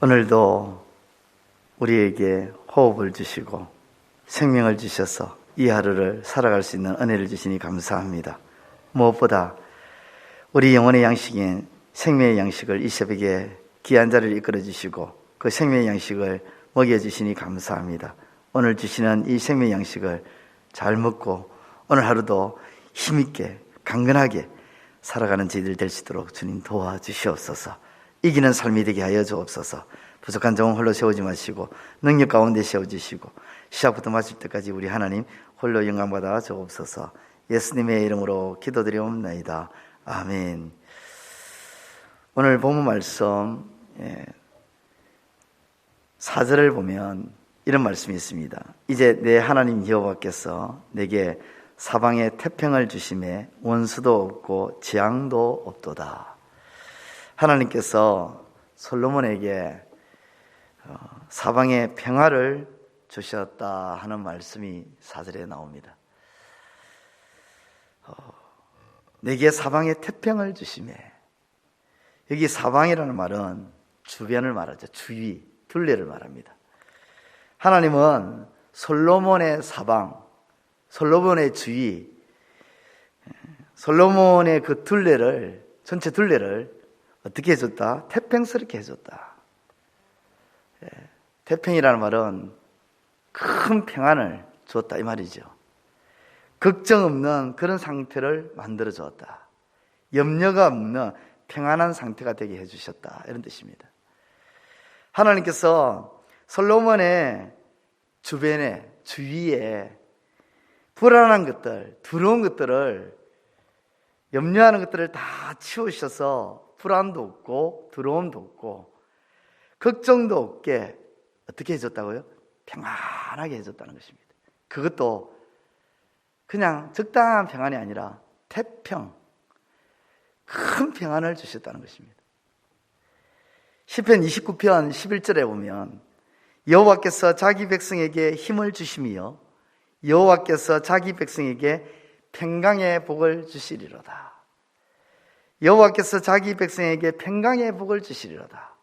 오늘도 우리에게 호흡을 주시고 생명을 주셔서 이 하루를 살아갈 수 있는 은혜를 주시니 감사합니다. 무엇보다 우리 영혼의 양식인 생명의 양식을 이 새벽에 귀한 자리를 이끌어 주시고 그 생명의 양식을 먹여주시니 감사합니다. 오늘 주시는 이 생명의 양식을 잘 먹고 오늘 하루도 힘있게 강건하게 살아가는 저희들 될 수 있도록 주님 도와주시옵소서. 이기는 삶이 되게 하여 주옵소서. 부족한 종은 홀로 세우지 마시고 능력 가운데 세워주시고 시작부터 마칠 때까지 우리 하나님 홀로 영광받아 주옵소서. 예수님의 이름으로 기도드리옵나이다. 아멘. 오늘 본문 말씀 4절을 보면 이런 말씀이 있습니다. 이제 내 하나님 여호와께서 내게 사방에 태평을 주심에 원수도 없고 재앙도 없도다. 하나님께서 솔로몬에게 사방에 평화를 주셨다 하는 말씀이 4절에 나옵니다. 내게 사방에 태평을 주심에, 여기 사방이라는 말은 주변을 말하죠. 주위, 둘레를 말합니다. 하나님은 솔로몬의 사방, 솔로몬의 주위, 솔로몬의 그 둘레를, 전체 둘레를 어떻게 해줬다? 태평스럽게 해줬다. 태평이라는 말은 큰 평안을 줬다 이 말이죠. 걱정 없는 그런 상태를 만들어 주었다. 염려가 없는 평안한 상태가 되게 해주셨다 이런 뜻입니다. 하나님께서 솔로몬의 주변에, 주위에 불안한 것들, 두려운 것들을, 염려하는 것들을 다 치우셔서 불안도 없고 두려움도 없고 걱정도 없게 어떻게 해줬다고요? 평안하게 해줬다는 것입니다. 그것도 그냥 적당한 평안이 아니라 태평, 큰 평안을 주셨다는 것입니다. 시편 29편 11절에 보면 여호와께서 자기 백성에게 힘을 주시며 여호와께서 자기 백성에게 평강의 복을 주시리로다. 여호와께서 자기 백성에게 평강의 복을 주시리로다.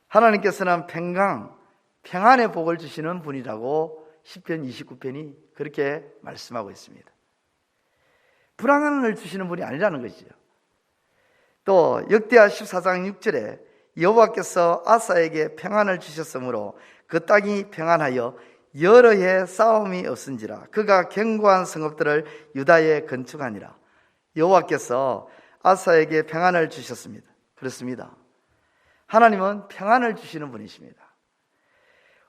하나님께서는 평강, 평안의 복을 주시는 분이라고 시편 29편이 그렇게 말씀하고 있습니다. 불안을 주시는 분이 아니라는 것이죠. 또 역대하 14장 6절에 여호와께서 아사에게 평안을 주셨으므로 그 땅이 평안하여 여러 해 싸움이 없은지라 그가 견고한 성읍들을 유다에 건축하니라. 여호와께서 아사에게 평안을 주셨습니다. 그렇습니다. 하나님은 평안을 주시는 분이십니다.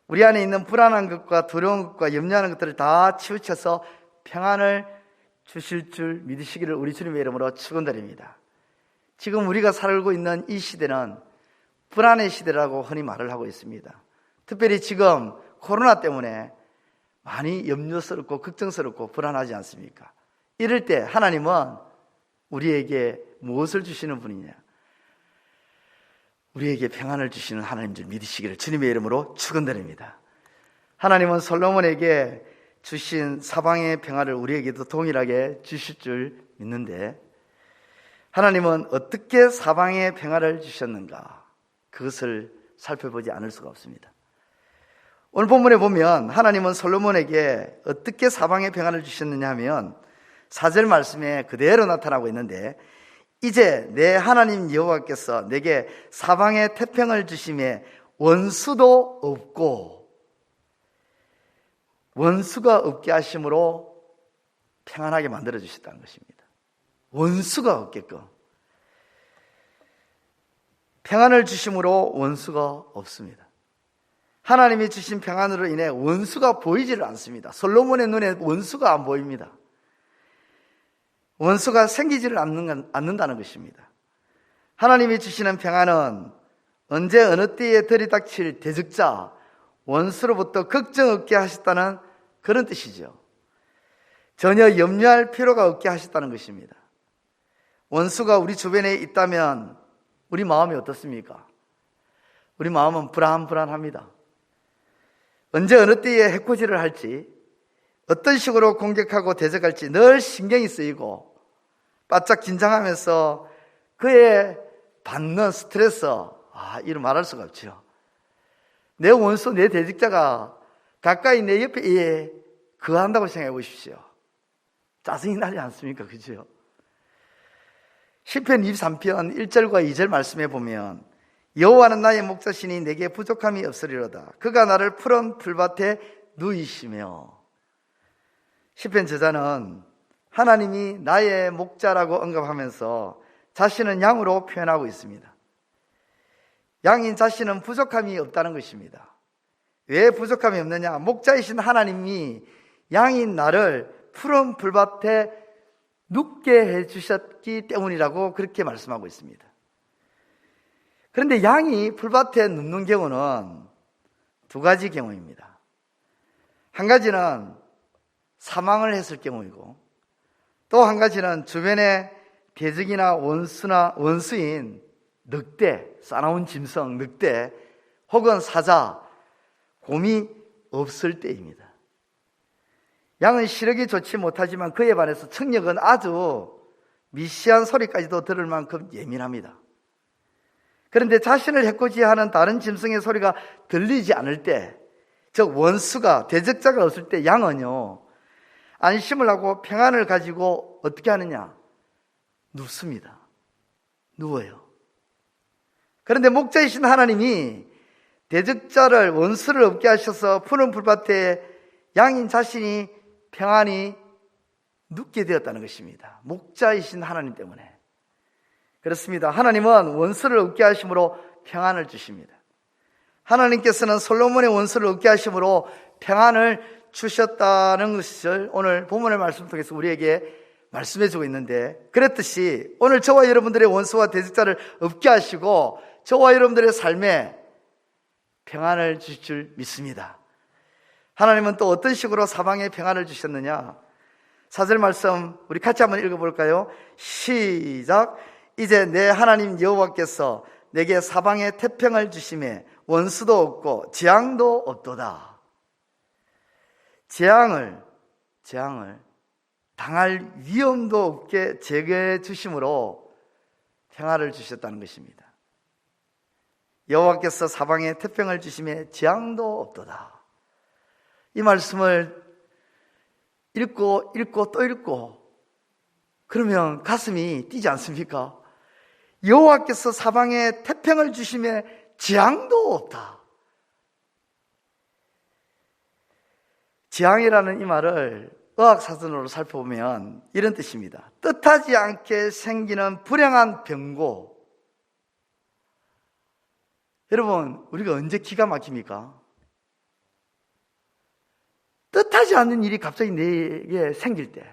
우리 안에 있는 불안한 것과 두려운 것과 염려하는 것들을 다 치우쳐서 평안을 주실 줄 믿으시기를 우리 주님의 이름으로 축원드립니다. 지금 우리가 살고 있는 이 시대는 불안의 시대라고 흔히 말을 하고 있습니다. 특별히 지금 코로나 때문에 많이 염려스럽고 걱정스럽고 불안하지 않습니까? 이럴 때 하나님은 우리에게 무엇을 주시는 분이냐? 우리에게 평안을 주시는 하나님 줄 믿으시기를 주님의 이름으로 축원드립니다. 하나님은 솔로몬에게 주신 사방의 평안을 우리에게도 동일하게 주실 줄 믿는데 하나님은 어떻게 사방의 평안을 주셨는가? 그것을 살펴보지 않을 수가 없습니다. 오늘 본문에 보면 하나님은 솔로몬에게 어떻게 사방의 평안을 주셨느냐 하면 4절 말씀에 그대로 나타나고 있는데 이제 내 하나님 여호와께서 내게 사방의 태평을 주심에 원수도 없고 원수가 없게 하심으로 평안하게 만들어 주셨다는 것입니다. 원수가 없게끔 평안을 주심으로 원수가 없습니다. 하나님이 주신 평안으로 인해 원수가 보이지를 않습니다. 솔로몬의 눈에 원수가 안 보입니다. 원수가 생기지를 않는다는 것입니다. 하나님이 주시는 평안은 언제 어느 때에 들이닥칠 대적자, 원수로부터 걱정 없게 하셨다는 그런 뜻이죠. 전혀 염려할 필요가 없게 하셨다는 것입니다. 원수가 우리 주변에 있다면 우리 마음이 어떻습니까? 우리 마음은 불안합니다. 언제 어느 때에 해코지를 할지, 어떤 식으로 공격하고 대적할지 늘 신경이 쓰이고 바짝 긴장하면서 그의 받는 스트레스, 이런 말할 수가 없죠. 내 원수, 내 대적자가 가까이 내 옆에 거한다고 생각해 보십시오. 짜증이 나지 않습니까? 그죠? 시편 23편 1절과 2절 말씀에 보면 여호와는 나의 목자시니 내게 부족함이 없으리로다. 그가 나를 푸른 풀밭에 누이시며. 시편 저자는 하나님이 나의 목자라고 언급하면서 자신은 양으로 표현하고 있습니다. 양인 자신은 부족함이 없다는 것입니다. 왜 부족함이 없느냐? 목자이신 하나님이 양인 나를 푸른 풀밭에 눕게 해주셨기 때문이라고 그렇게 말씀하고 있습니다. 그런데 양이 풀밭에 눕는 경우는 두 가지 경우입니다. 한 가지는 사망을 했을 경우이고, 또 한 가지는 주변에 대적이나 원수인 늑대, 싸나운 짐승, 늑대 혹은 사자, 곰이 없을 때입니다. 양은 시력이 좋지 못하지만 그에 반해서 청력은 아주 미시한 소리까지도 들을 만큼 예민합니다. 그런데 자신을 해코지하는 다른 짐승의 소리가 들리지 않을 때, 즉 원수가, 대적자가 없을 때 양은요, 안심을 하고 평안을 가지고 어떻게 하느냐? 눕습니다. 누워요. 그런데 목자이신 하나님이 대적자를, 원수를 없게 하셔서 푸른 풀밭에 양인 자신이 평안히 눕게 되었다는 것입니다. 목자이신 하나님 때문에. 그렇습니다. 하나님은 원수를 없게 하심으로 평안을 주십니다. 하나님께서는 솔로몬의 원수를 없게 하심으로 평안을 주셨다는 것을 오늘 본문의 말씀을 통해서 우리에게 말씀해 주고 있는데, 그랬듯이 오늘 저와 여러분들의 원수와 대적자를 없게 하시고 저와 여러분들의 삶에 평안을 주실 줄 믿습니다. 하나님은 또 어떤 식으로 사방에 평안을 주셨느냐? 4절 말씀 우리 같이 한번 읽어볼까요? 시작. 이제 내 하나님 여호와께서 내게 사방에 태평을 주심에 원수도 없고 재앙도 없도다. 재앙을 당할 위험도 없게 제거해 주심으로 평안을 주셨다는 것입니다. 여호와께서 사방에 태평을 주심에 재앙도 없도다. 이 말씀을 읽고 또 읽고 그러면 가슴이 뛰지 않습니까? 여호와께서 사방에 태평을 주심에 재앙도 없다. 재앙이라는 이 말을 의학사전으로 살펴보면 이런 뜻입니다. 뜻하지 않게 생기는 불행한 병고. 여러분, 우리가 언제 기가 막힙니까? 뜻하지 않는 일이 갑자기 내게 생길 때,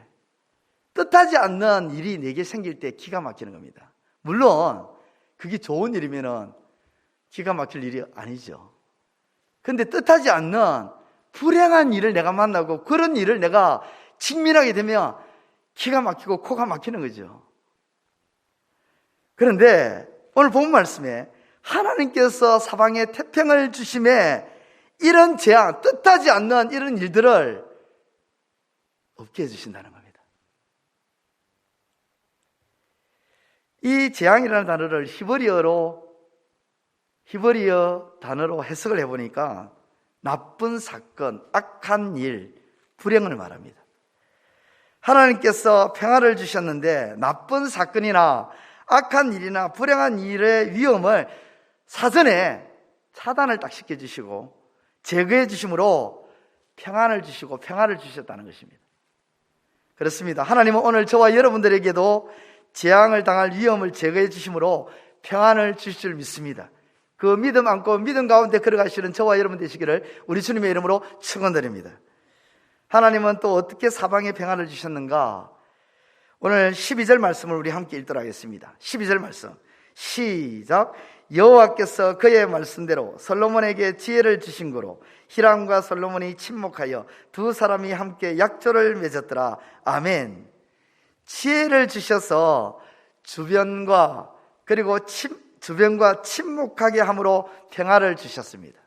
뜻하지 않는 일이 내게 생길 때 기가 막히는 겁니다. 물론 그게 좋은 일이면 기가 막힐 일이 아니죠. 그런데 뜻하지 않는 불행한 일을 내가 만나고 그런 일을 내가 직면하게 되면 기가 막히고 코가 막히는 거죠. 그런데 오늘 본 말씀에 하나님께서 사방에 태평을 주심에 이런 재앙, 뜻하지 않는 이런 일들을 없게 해주신다는 겁니다. 이 재앙이라는 단어를 히브리어 단어로 해석을 해보니까 나쁜 사건, 악한 일, 불행을 말합니다. 하나님께서 평화를 주셨는데 나쁜 사건이나 악한 일이나 불행한 일의 위험을 사전에 차단을 딱 시켜주시고 제거해 주심으로 평안을 주시고 평화를 주셨다는 것입니다. 그렇습니다. 하나님은 오늘 저와 여러분들에게도 재앙을 당할 위험을 제거해 주심으로 평안을 주실 줄 믿습니다. 그 믿음 안고 믿음 가운데 걸어가시는 저와 여러분 되시기를 우리 주님의 이름으로 축원드립니다. 하나님은 또 어떻게 사방에 평안을 주셨는가? 오늘 12절 말씀을 우리 함께 읽도록 하겠습니다. 12절 말씀 시작. 여호와께서 그의 말씀대로 솔로몬에게 지혜를 주신 거로 히람과 솔로몬이 친목하여 두 사람이 함께 약조를 맺었더라. 아멘. 지혜를 주셔서 주변과 친목하게 함으로 평화를 주셨습니다.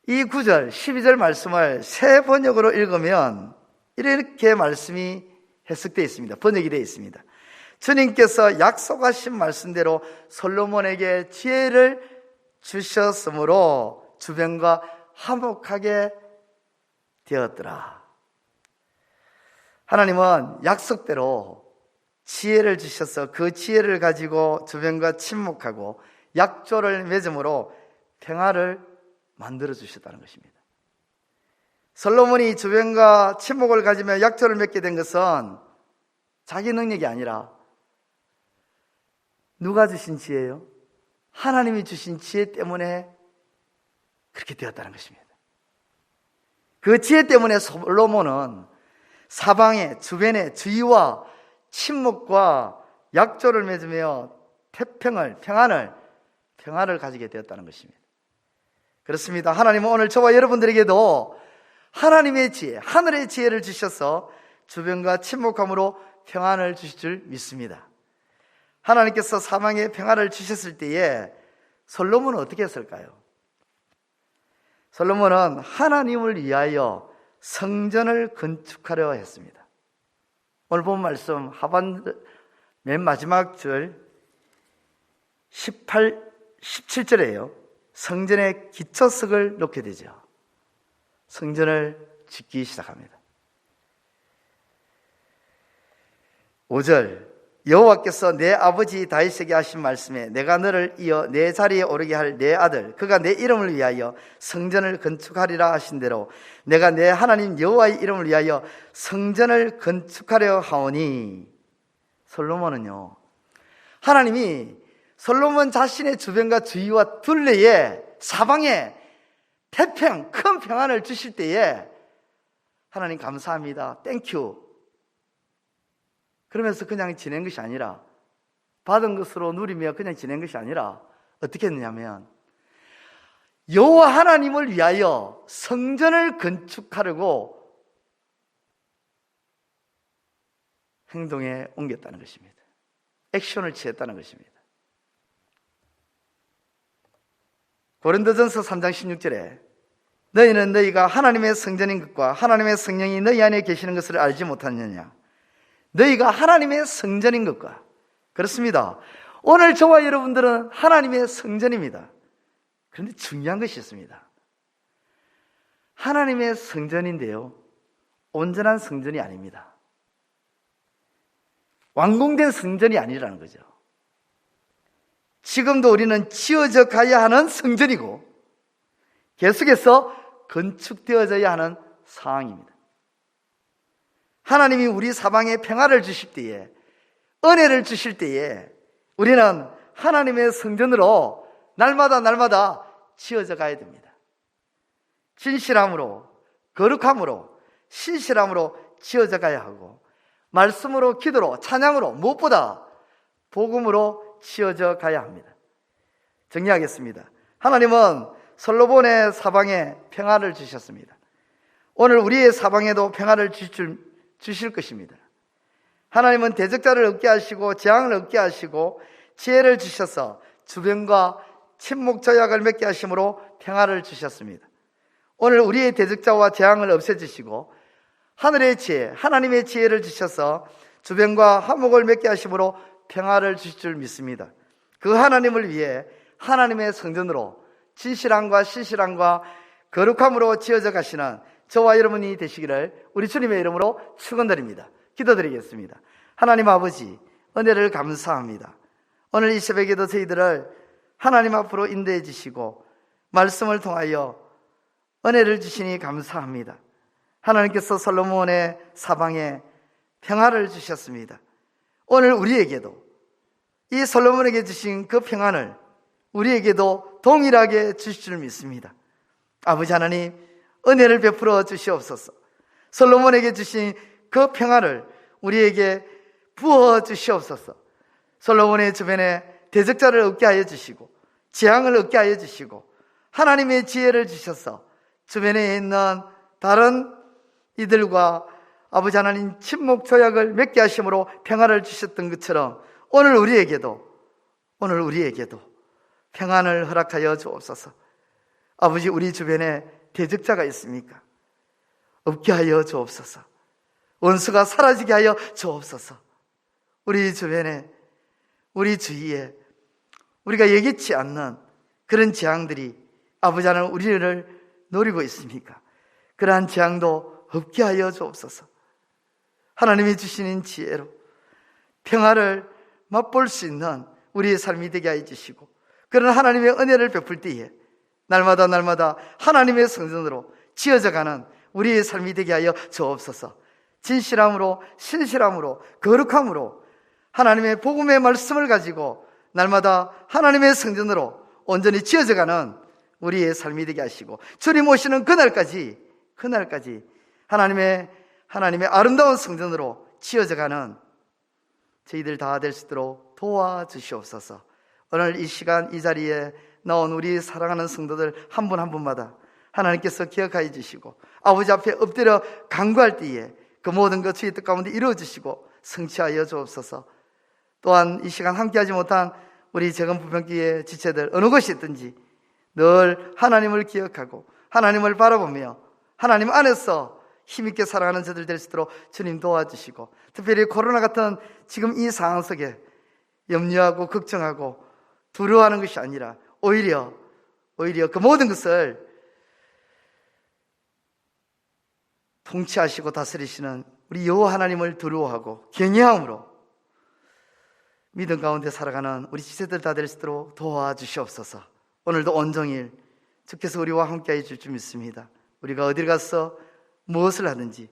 이 9절 12절 말씀을 새 번역으로 읽으면 이렇게 말씀이 해석되어 있습니다. 번역이 되어 있습니다. 주님께서 약속하신 말씀대로 솔로몬에게 지혜를 주셨으므로 주변과 화목하게 되었더라. 하나님은 약속대로 지혜를 주셔서 그 지혜를 가지고 주변과 친목하고 약조를 맺음으로 평화를 만들어 주셨다는 것입니다. 솔로몬이 주변과 친목을 가지며 약조를 맺게 된 것은 자기 능력이 아니라 누가 주신 지혜예요? 하나님이 주신 지혜 때문에 그렇게 되었다는 것입니다. 그 지혜 때문에 솔로몬은 사방의 주변의 주의와 친목과 약조를 맺으며 평안을 가지게 되었다는 것입니다. 그렇습니다. 하나님은 오늘 저와 여러분들에게도 하나님의 지혜, 하늘의 지혜를 주셔서 주변과 친목함으로 평안을 주실 줄 믿습니다. 하나님께서 사방에 평안을 주셨을 때에 솔로몬은 어떻게 했을까요? 솔로몬은 하나님을 위하여 성전을 건축하려 했습니다. 오늘 본 말씀 하반 맨 마지막 줄 17절에요. 성전에 기초석을 놓게 되죠. 성전을 짓기 시작합니다. 5절 여호와께서 내 아버지 다윗에게 하신 말씀에 내가 너를 이어 내 자리에 오르게 할 내 아들 그가 내 이름을 위하여 성전을 건축하리라 하신 대로 내가 내 하나님 여호와의 이름을 위하여 성전을 건축하려 하오니. 솔로몬은요, 하나님이 솔로몬 자신의 주변과 주위와 둘레에 사방에 태평, 큰 평안을 주실 때에 하나님 감사합니다, 땡큐 그러면서 그냥 지낸 것이 아니라, 받은 것으로 누리며 그냥 지낸 것이 아니라 어떻게 했느냐면 여호와 하나님을 위하여 성전을 건축하려고 행동에 옮겼다는 것입니다. 액션을 취했다는 것입니다. 고린도전서 3장 16절에 너희는 너희가 하나님의 성전인 것과 하나님의 성령이 너희 안에 계시는 것을 알지 못하느냐. 너희가 하나님의 성전인 것과. 그렇습니다. 오늘 저와 여러분들은 하나님의 성전입니다. 그런데 중요한 것이 있습니다. 하나님의 성전인데요, 온전한 성전이 아닙니다. 완공된 성전이 아니라는 거죠. 지금도 우리는 지어져 가야 하는 성전이고 계속해서 건축되어져야 하는 상황입니다. 하나님이 우리 사방에 평화를 주실 때에, 은혜를 주실 때에 우리는 하나님의 성전으로 날마다 지어져 가야 됩니다. 진실함으로, 거룩함으로, 신실함으로 지어져 가야 하고, 말씀으로, 기도로, 찬양으로, 무엇보다 복음으로 지어져 가야 합니다. 정리하겠습니다. 하나님은 솔로몬의 사방에 평화를 주셨습니다. 오늘 우리의 사방에도 평화를 주실 것입니다. 하나님은 대적자를 얻게 하시고 재앙을 얻게 하시고 지혜를 주셔서 주변과 친목 조약을 맺게 하심으로 평화를 주셨습니다. 오늘 우리의 대적자와 재앙을 없애주시고 하늘의 지혜, 하나님의 지혜를 주셔서 주변과 화목을 맺게 하심으로 평화를 주실 줄 믿습니다. 그 하나님을 위해 하나님의 성전으로 진실함과 신실함과 거룩함으로 지어져 가시는 저와 여러분이 되시기를 우리 주님의 이름으로 축원드립니다. 기도드리겠습니다. 하나님 아버지, 은혜를 감사합니다. 오늘 이 새벽에도 저희들을 하나님 앞으로 인도해 주시고 말씀을 통하여 은혜를 주시니 감사합니다. 하나님께서 솔로몬의 사방에 평화를 주셨습니다. 오늘 우리에게도 이 솔로몬에게 주신 그 평안을 우리에게도 동일하게 주실 줄 믿습니다. 아버지 하나님, 은혜를 베풀어 주시옵소서. 솔로몬에게 주신 그 평안을 우리에게 부어 주시옵소서. 솔로몬의 주변에 대적자를 얻게 하여 주시고 재앙을 얻게 하여 주시고 하나님의 지혜를 주셔서 주변에 있는 다른 이들과 아버지 하나님 친목 조약을 맺게 하심으로 평안을 주셨던 것처럼 오늘 우리에게도 평안을 허락하여 주옵소서. 아버지, 우리 주변에 대적자가 있습니까? 없게 하여 주옵소서. 원수가 사라지게 하여 주옵소서. 우리 주변에, 우리 주위에 우리가 예기치 않는 그런 재앙들이 아버지 하나님 우리를 노리고 있습니까? 그러한 재앙도 없게 하여 주옵소서. 하나님이 주시는 지혜로 평화를 맛볼 수 있는 우리의 삶이 되게 하여 주시고, 그런 하나님의 은혜를 베풀 때에 날마다 하나님의 성전으로 지어져가는 우리의 삶이 되게 하여 주옵소서. 진실함으로, 신실함으로, 거룩함으로 하나님의 복음의 말씀을 가지고 날마다 하나님의 성전으로 온전히 지어져가는 우리의 삶이 되게 하시고, 주님 오시는 그날까지 하나님의 아름다운 성전으로 지어져가는 저희들 다 될 수 있도록 도와주시옵소서. 오늘 이 시간 이 자리에 나온 우리 사랑하는 성도들 한 분 한 분마다 하나님께서 기억하여 주시고, 아버지 앞에 엎드려 간구할 때에 그 모든 것 주의 뜻 가운데 이루어 주시고 성취하여 주옵소서. 또한 이 시간 함께하지 못한 우리 재건 부평교회 지체들 어느 곳이 있든지 늘 하나님을 기억하고 하나님을 바라보며 하나님 안에서 힘있게 살아가는 저들 될 수 있도록 주님 도와주시고, 특별히 코로나 같은 지금 이 상황 속에 염려하고 걱정하고 두려워하는 것이 아니라 오히려 그 모든 것을 통치하시고 다스리시는 우리 여호와 하나님을 두려워하고 경외함으로 믿음 가운데 살아가는 우리 지체들 다 될 수 있도록 도와주시옵소서. 오늘도 온종일 주께서 우리와 함께해 줄 줄 믿습니다. 우리가 어딜 가서 무엇을 하든지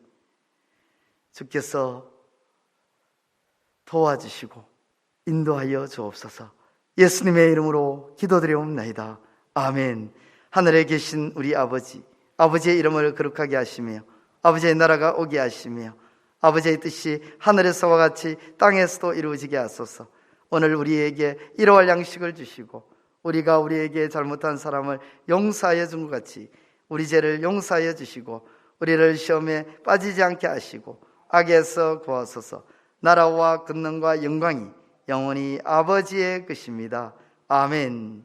주께서 도와주시고 인도하여 주옵소서. 예수님의 이름으로 기도드리옵나이다. 아멘. 하늘에 계신 우리 아버지의 이름을 거룩하게 하시며 아버지의 나라가 오게 하시며 아버지의 뜻이 하늘에서와 같이 땅에서도 이루어지게 하소서. 오늘 우리에게 일용할 양식을 주시고 우리가 우리에게 잘못한 사람을 용서하여 준 것 같이 우리 죄를 용서하여 주시고 우리를 시험에 빠지지 않게 하시고 악에서 구하소서. 나라와 권능과 영광이 영원히 아버지의 것입니다. 아멘.